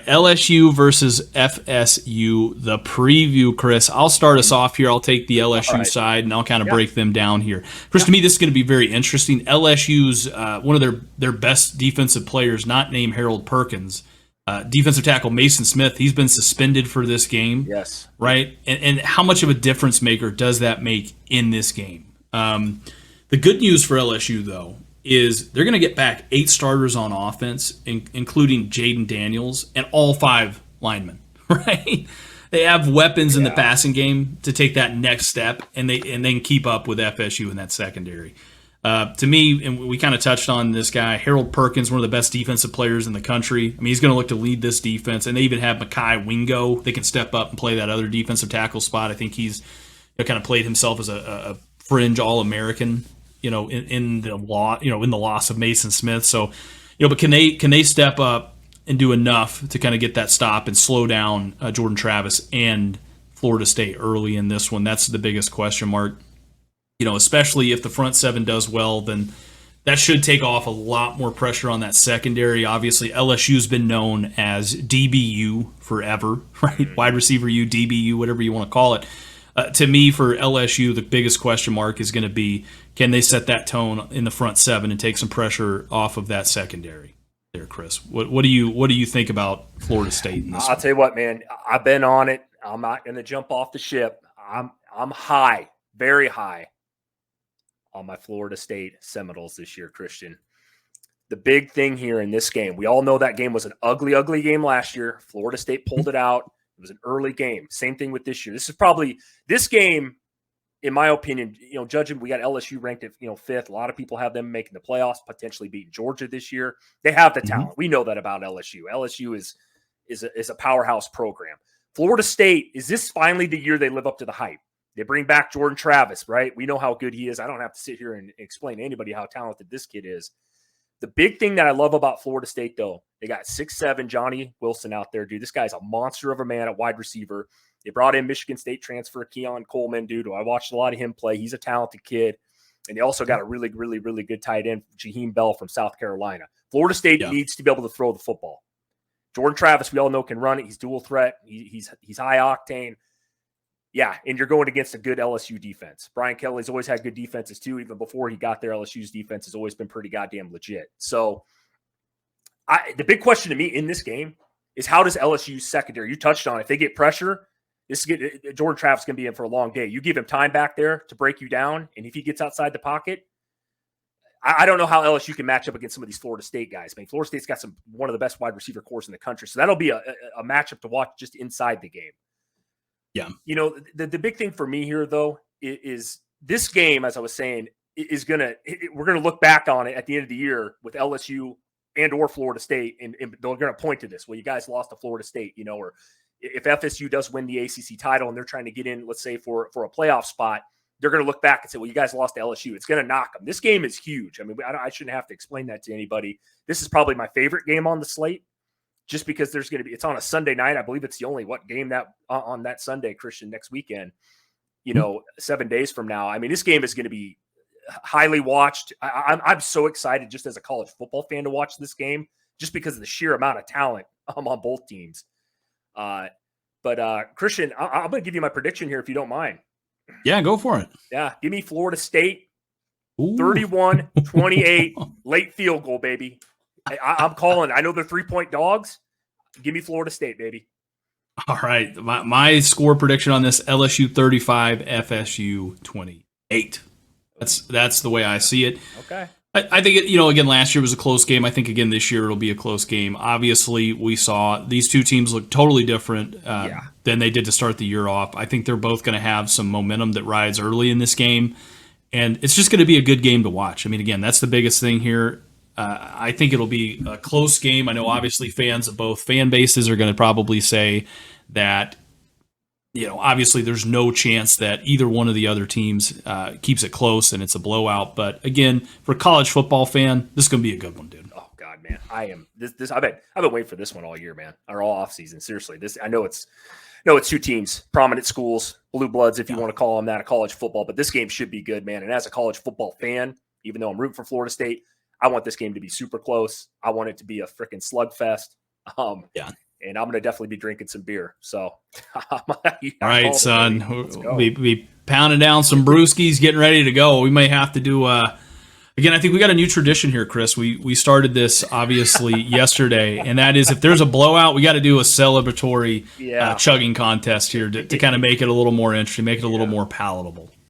LSU versus FSU, the preview, Chris. I'll start us off here. I'll take the LSU side, and I'll kind of break them down here. Chris, to me, this is going to be very interesting. LSU's one of their best defensive players, not named Harold Perkins, defensive tackle Mason Smith. He's been suspended for this game. Yes. Right? And how much of a difference maker does that make in this game? The good news for LSU, though, is they're going to get back 8 starters on offense, including Jaden Daniels and all 5 linemen, right? They have weapons in the passing game to take that next step, and they can keep up with FSU in that secondary. To me, and we kind of touched on this guy, Harold Perkins, one of the best defensive players in the country. I mean, he's going to look to lead this defense, and they even have Mekhi Wingo. They can step up and play that other defensive tackle spot. I think he's kind of played himself as a fringe All-American, in the loss of Mason Smith. So, but can they step up and do enough to kind of get that stop and slow down Jordan Travis and Florida State early in this one? That's the biggest question mark. Especially if the front 7 does well, then that should take off a lot more pressure on that secondary. Obviously, LSU's been known as DBU forever, right? Wide receiver U, DBU, whatever you want to call it. To me, for LSU, the biggest question mark is going to be, can they set that tone in the front 7 and take some pressure off of that secondary? There, Chris. What do you think about Florida State in this? I'll tell you what, man. I've been on it. I'm not going to jump off the ship. I'm high, very high, on my Florida State Seminoles this year, Christian. The big thing here in this game, we all know that game was an ugly, ugly game last year. Florida State pulled it out. It was an early game. Same thing with this year. This game, in my opinion, judging, we got LSU ranked at 5th. A lot of people have them making the playoffs, potentially beating Georgia this year. They have the talent. We know that about LSU. LSU is a powerhouse program. Florida State, is this finally the year they live up to the hype? They bring back Jordan Travis, right? We know how good he is. I don't have to sit here and explain to anybody how talented this kid is. The big thing that I love about Florida State, though, they got 6'7" Johnny Wilson out there, dude. This guy's a monster of a man at wide receiver. They brought in Michigan State transfer Keon Coleman, dude. I watched a lot of him play. He's a talented kid. And they also got a really, really, really good tight end, Jaheim Bell from South Carolina. Florida State needs to be able to throw the football. Jordan Travis, we all know, can run it. He's dual threat. He's high octane. Yeah, and you're going against a good LSU defense. Brian Kelly's always had good defenses too. Even before he got there, LSU's defense has always been pretty goddamn legit. So the big question to me in this game is, how does LSU's secondary, you touched on it, if they get pressure, Jordan Travis is going to be in for a long day. You give him time back there to break you down, and if he gets outside the pocket, I don't know how LSU can match up against some of these Florida State guys. I mean, Florida State's got one of the best wide receiver corps in the country, so that'll be a matchup to watch just inside the game. Yeah. The big thing for me here, though, is this game, as I was saying, we're going to look back on it at the end of the year with LSU and or Florida State, and they're going to point to this. Well, you guys lost to Florida State, or if FSU does win the ACC title and they're trying to get in, let's say, for a playoff spot, they're going to look back and say, well, you guys lost to LSU. It's going to knock them. This game is huge. I mean, I shouldn't have to explain that to anybody. This is probably my favorite game on the slate, just because it's on a Sunday night. I believe it's the only game that on that Sunday, Christian, next weekend, 7 days from now. I mean, this game is going to be highly watched. I'm so excited just as a college football fan to watch this game, just because of the sheer amount of talent on both teams. But Christian, I'm going to give you my prediction here if you don't mind. Yeah, go for it. Yeah, give me Florida State, 31-28, late field goal, baby. I'm calling. I know they're 3-point dogs. Give me Florida State, baby. All right. My score prediction on this: LSU 35, FSU 28. That's the way I see it. Okay. I think again, last year was a close game. I think again this year it'll be a close game. Obviously, we saw these two teams look totally different than they did to start the year off. I think they're both going to have some momentum that rides early in this game, and it's just going to be a good game to watch. I mean, again, that's the biggest thing here. I think it'll be a close game. I know obviously fans of both fan bases are going to probably say that, obviously there's no chance that either one of the other teams keeps it close and it's a blowout. But again, for a college football fan, this is going to be a good one, dude. Oh God, man. I am this. I've been waiting for this one all year, man, or all off season. Seriously, I know it's two teams, prominent schools, blue bloods, if you want to call them that, of college football, but this game should be good, man. And as a college football fan, even though I'm rooting for Florida State, I want this game to be super close. I want it to be a freaking slugfest. and I'm going to definitely be drinking some beer. So, all right, son, we'll be pounding down some brewskis, getting ready to go. We may have to do again, I think we got a new tradition here, Chris. We started this obviously yesterday, and that is if there's a blowout, we got to do a celebratory chugging contest here to kind of make it a little more interesting, make it a little more palatable.